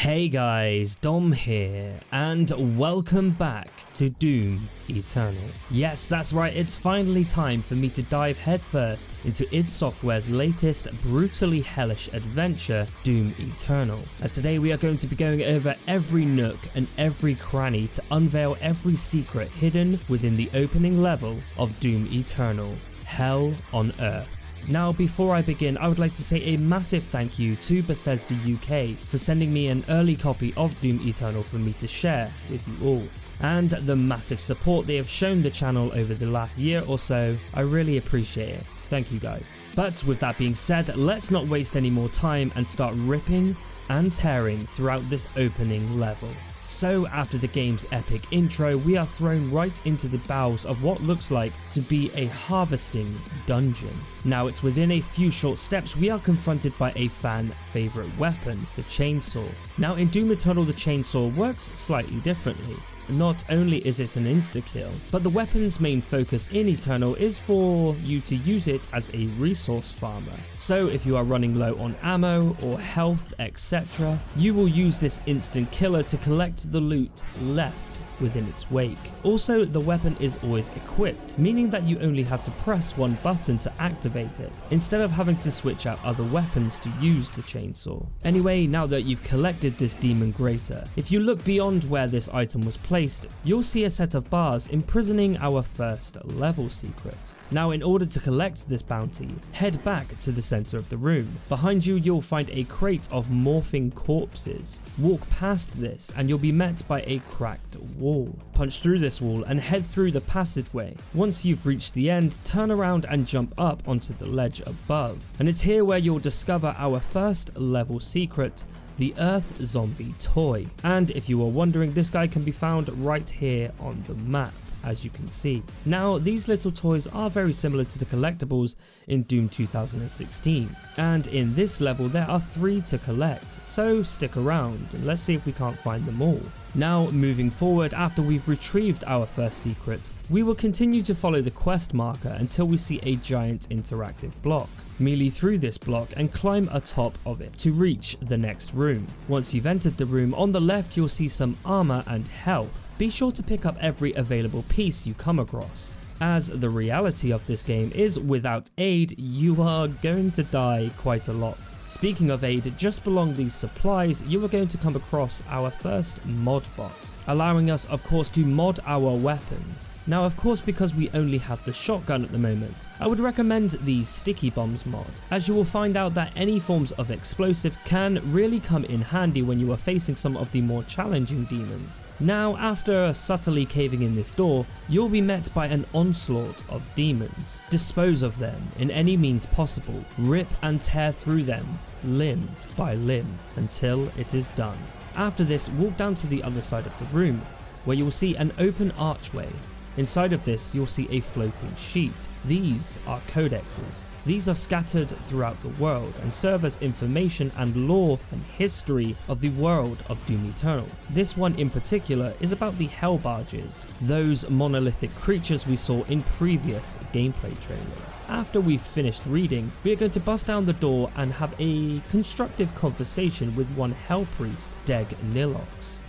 Hey guys, Dom here, and welcome back to Doom Eternal. Yes, that's right, it's finally time for me to dive headfirst into id Software's latest brutally hellish adventure, Doom Eternal. As today we are going to be going over every nook and every cranny to unveil every secret hidden within the opening level of Doom Eternal, Hell on Earth. Now before I begin, I would like to say a massive thank you to Bethesda UK for sending me an early copy of Doom Eternal for me to share with you all, and the massive support they have shown the channel over the last year or so. I really appreciate it. Thank you guys. But with that being said, let's not waste any more time and start ripping and tearing throughout this opening level. So after the game's epic intro, we are thrown right into the bowels of what looks like to be a harvesting dungeon. Now it's within a few short steps we are confronted by a fan favourite weapon, the chainsaw. Now in Doom Eternal the chainsaw works slightly differently. Not only is it an insta-kill, but the weapon's main focus in Eternal is for you to use it as a resource farmer. So if you are running low on ammo or health, etc., you will use this instant killer to collect the loot left within its wake. Also, the weapon is always equipped, meaning that you only have to press one button to activate it, instead of having to switch out other weapons to use the chainsaw. Anyway, now that you've collected this demon grater, if you look beyond where this item was placed, you'll see a set of bars imprisoning our first level secret. Now in order to collect this bounty, head back to the center of the room. Behind you, you'll find a crate of morphing corpses. Walk past this and you'll be met by a cracked wall. Punch through this wall and head through the passageway. Once you've reached the end, turn around and jump up onto the ledge above. And it's here where you'll discover our first level secret, the Earth Zombie toy. And if you are wondering, this guy can be found right here on the map, as you can see. Now these little toys are very similar to the collectibles in Doom 2016, and in this level there are 3 to collect, so stick around and let's see if we can't find them all. Now moving forward, after we've retrieved our first secret, we will continue to follow the quest marker until we see a giant interactive block. Melee through this block and climb atop of it to reach the next room. Once you've entered the room, on the left you'll see some armor and health. Be sure to pick up every available piece you come across, as the reality of this game is without aid you are going to die quite a lot. Speaking of aid, just below these supplies you are going to come across our first mod bot, allowing us of course to mod our weapons. Now of course, because we only have the shotgun at the moment, I would recommend the sticky bombs mod, as you will find out that any forms of explosive can really come in handy when you are facing some of the more challenging demons. Now after subtly caving in this door, you'll be met by an onslaught of demons. Dispose of them in any means possible, rip and tear through them limb by limb until it is done. After this, walk down to the other side of the room where you'll see an open archway. Inside of this you'll see a floating sheet. These are codexes. These are scattered throughout the world and serve as information and lore and history of the world of Doom Eternal. This one in particular is about the Hell Barges, those monolithic creatures we saw in previous gameplay trailers. After we've finished reading, we are going to bust down the door and have a constructive conversation with one Hell Priest, Deg Nilox.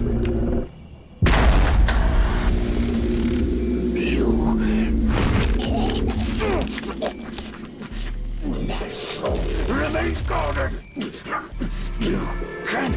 My soul remains guarded. You can.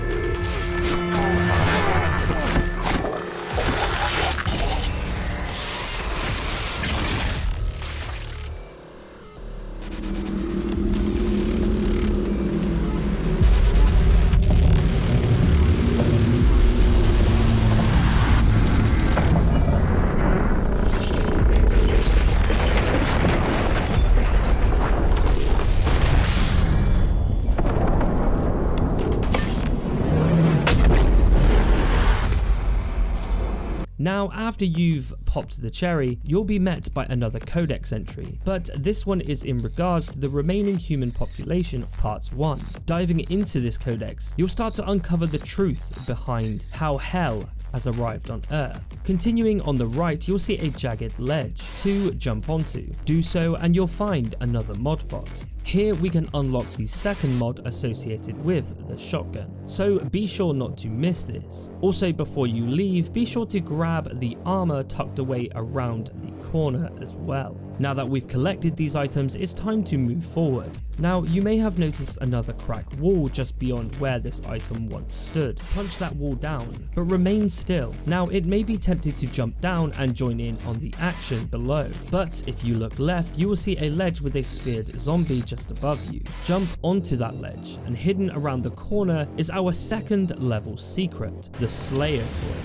Now after you've popped the cherry, you'll be met by another codex entry, but this one is in regards to the remaining human population parts 1. Diving into this codex, you'll start to uncover the truth behind how hell has arrived on Earth. Continuing on the right, you'll see a jagged ledge to jump onto. Do so and you'll find another mod bot. Here we can unlock the second mod associated with the shotgun, so be sure not to miss this. Also, before you leave, be sure to grab the armor tucked away around the corner as well. Now that we've collected these items, it's time to move forward. Now, you may have noticed another cracked wall just beyond where this item once stood. Punch that wall down, but remain still. Now, it may be tempted to jump down and join in on the action below, but if you look left, you will see a ledge with a speared zombie just above you. Jump onto that ledge, and hidden around the corner is our second level secret, the Slayer toy.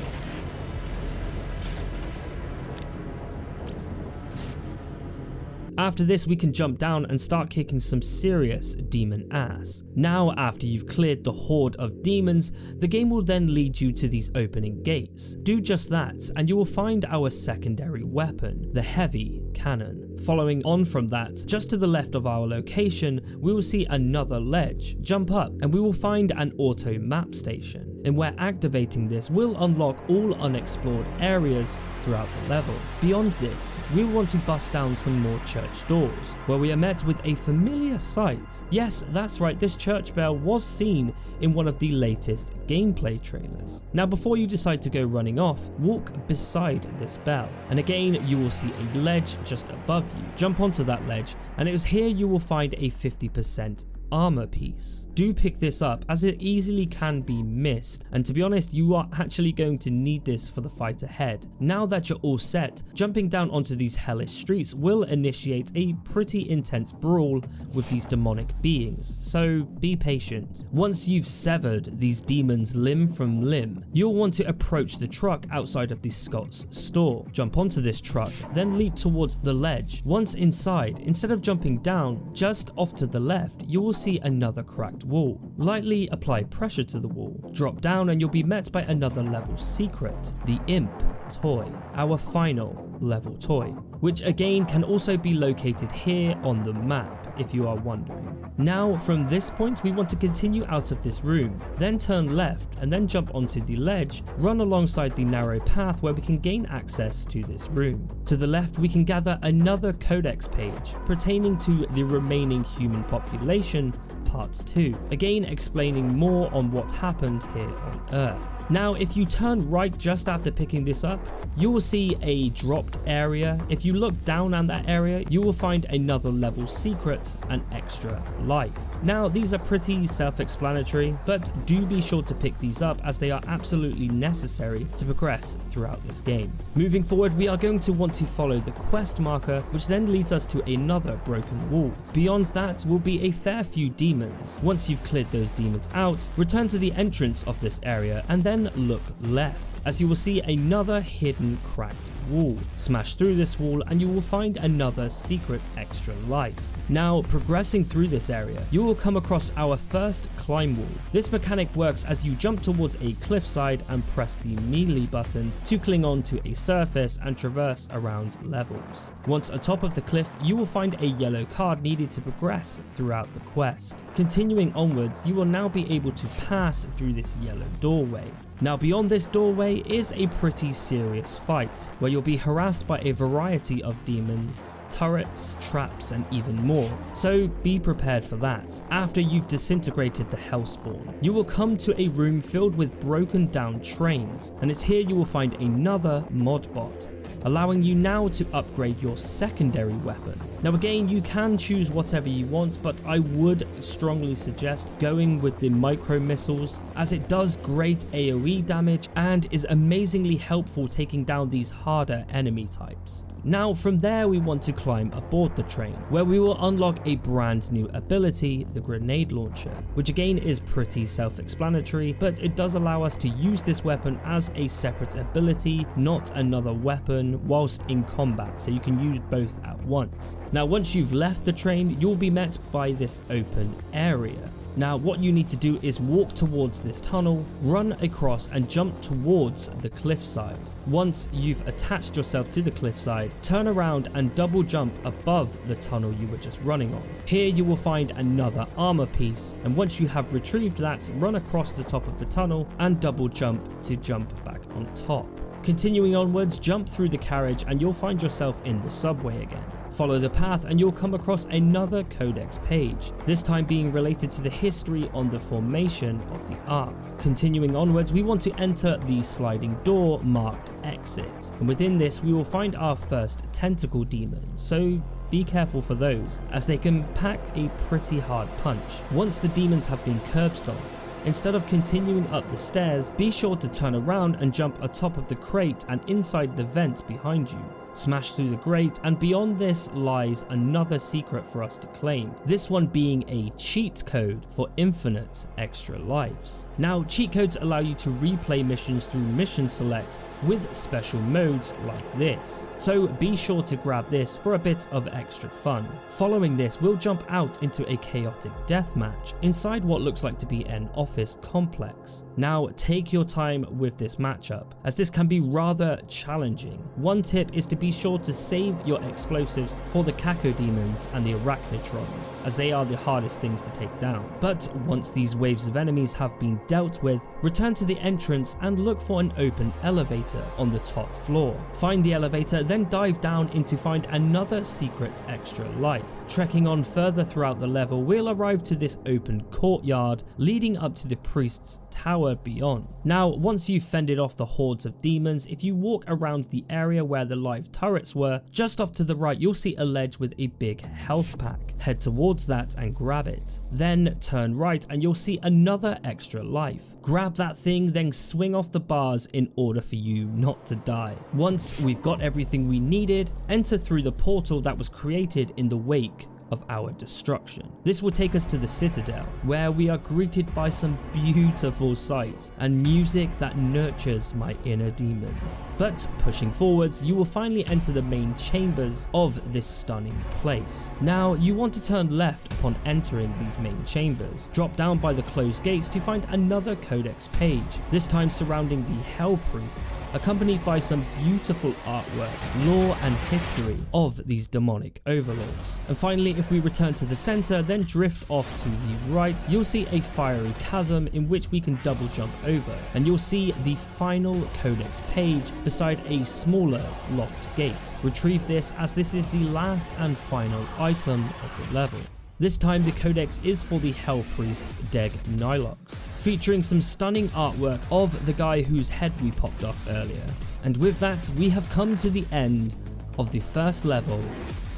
After this, we can jump down and start kicking some serious demon ass. Now, after you've cleared the horde of demons, the game will then lead you to these opening gates. Do just that, and you will find our secondary weapon, the heavy cannon. Following on from that, just to the left of our location, we will see another ledge. Jump up, and we will find an auto map station, and where activating this will unlock all unexplored areas throughout the level. Beyond this, we will want to bust down some more church doors, where we are met with a familiar sight. Yes, that's right, this church bell was seen in one of the latest gameplay trailers. Now, before you decide to go running off, walk beside this bell, and again you will see a ledge just above you. Jump onto that ledge, and it is here you will find a 50% armor piece. Do pick this up, as it easily can be missed, and to be honest, you are actually going to need this for the fight ahead. Now that you're all set, jumping down onto these hellish streets will initiate a pretty intense brawl with these demonic beings, so be patient. Once you've severed these demons limb from limb, you'll want to approach the truck outside of the Scott's store. Jump onto this truck, then leap towards the ledge. Once inside, instead of jumping down, just off to the left, you will see another cracked wall. Lightly apply pressure to the wall, drop down, and you'll be met by another level secret, the Imp toy, our final level toy, which again can also be located here on the map if you are wondering. Now, from this point, we want to continue out of this room, then turn left and then jump onto the ledge, run alongside the narrow path where we can gain access to this room. To the left, we can gather another codex page pertaining to the remaining human population, parts 2, again explaining more on what happened here on Earth. Now, if you turn right just after picking this up, you will see a dropped area. If you look down at that area, you will find another level secret and extra life. Now, these are pretty self-explanatory, but do be sure to pick these up, as they are absolutely necessary to progress throughout this game. Moving forward, we are going to want to follow the quest marker, which then leads us to another broken wall. Beyond that will be a fair few demons. Once you've cleared those demons out, return to the entrance of this area and then look left, as you will see another hidden cracked wall. Smash through this wall and you will find another secret extra life. Now, progressing through this area, you will come across our first climb wall. This mechanic works as you jump towards a cliffside and press the melee button to cling on to a surface and traverse around levels. Once atop of the cliff, you will find a yellow card needed to progress throughout the quest. Continuing onwards, you will now be able to pass through this yellow doorway. Now, beyond this doorway is a pretty serious fight, where you'll be harassed by a variety of demons, turrets, traps, and even more, so be prepared for that. After you've disintegrated the Hellspawn, you will come to a room filled with broken down trains, and it's here you will find another mod bot, allowing you now to upgrade your secondary weapon. Now again, you can choose whatever you want, but I would strongly suggest going with the micro missiles, as it does great AoE damage and is amazingly helpful taking down these harder enemy types. Now from there, we want to climb aboard the train, where we will unlock a brand new ability, the grenade launcher, which again is pretty self-explanatory, but it does allow us to use this weapon as a separate ability, not another weapon, whilst in combat, so you can use both at once. Now once you've left the train, you'll be met by this open area. Now what you need to do is walk towards this tunnel, run across and jump towards the cliffside. Once you've attached yourself to the cliffside, turn around and double jump above the tunnel you were just running on. Here you will find another armor piece, and once you have retrieved that, run across the top of the tunnel and double jump to jump back on top. Continuing onwards, jump through the carriage and you'll find yourself in the subway again. Follow the path and you'll come across another codex page, this time being related to the history on the formation of the Ark. Continuing onwards, we want to enter the sliding door marked exit, and within this we will find our first tentacle demon, so be careful for those, as they can pack a pretty hard punch. Once the demons have been curb stomped, instead of continuing up the stairs, be sure to turn around and jump atop of the crate and inside the vent behind you. Smash through the grate, and beyond this lies another secret for us to claim, this one being a cheat code for infinite extra lives. Now, cheat codes allow you to replay missions through mission select with special modes like this, so be sure to grab this for a bit of extra fun. Following this, we'll jump out into a chaotic deathmatch inside what looks like to be an office complex. Now take your time with this matchup, as this can be rather challenging. One tip is to be sure to save your explosives for the cacodemons and the arachnitrons, as they are the hardest things to take down. But once these waves of enemies have been dealt with, return to the entrance and look for an open elevator on the top floor. Find the elevator, then dive down in to find another secret extra life. Trekking on further throughout the level, we'll arrive to this open courtyard leading up to the priest's tower beyond. Now, once you've fended off the hordes of demons, if you walk around the area where the live turrets were, just off to the right you'll see a ledge with a big health pack. Head towards that and grab it. Then turn right and you'll see another extra life. Grab that thing, then swing off the bars in order for you not to die. Once we've got everything we needed, enter through the portal that was created in the wake of our destruction. This will take us to the Citadel, where we are greeted by some beautiful sights and music that nurtures my inner demons. But pushing forwards, you will finally enter the main chambers of this stunning place. Now, you want to turn left upon entering these main chambers. Drop down by the closed gates to find another codex page, this time surrounding the Hell Priests, accompanied by some beautiful artwork, lore and history of these demonic overlords. And finally, if we return to the center, then drift off to the right, you'll see a fiery chasm in which we can double jump over, and you'll see the final codex page beside a smaller locked gate. Retrieve this, as this is the last and final item of the level. This time the codex is for the Hell Priest Deg Nilox, featuring some stunning artwork of the guy whose head we popped off earlier. And with that, we have come to the end of the first level,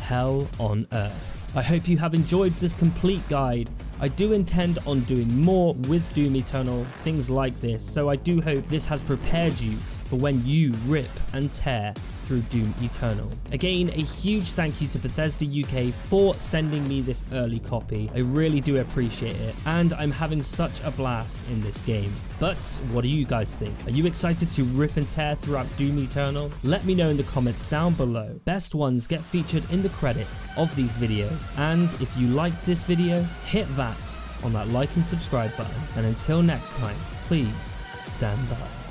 Hell on Earth. I hope you have enjoyed this complete guide. I do intend on doing more with Doom Eternal, things like this, so I do hope this has prepared you for when you rip and tear through Doom Eternal. Again, a huge thank you to Bethesda UK for sending me this early copy. I really do appreciate it, and I'm having such a blast in this game. But what do you guys think? Are you excited to rip and tear throughout Doom Eternal? Let me know in the comments down below. Best ones get featured in the credits of these videos. And if you liked this video, hit that on that like and subscribe button. And until next time, please stand by.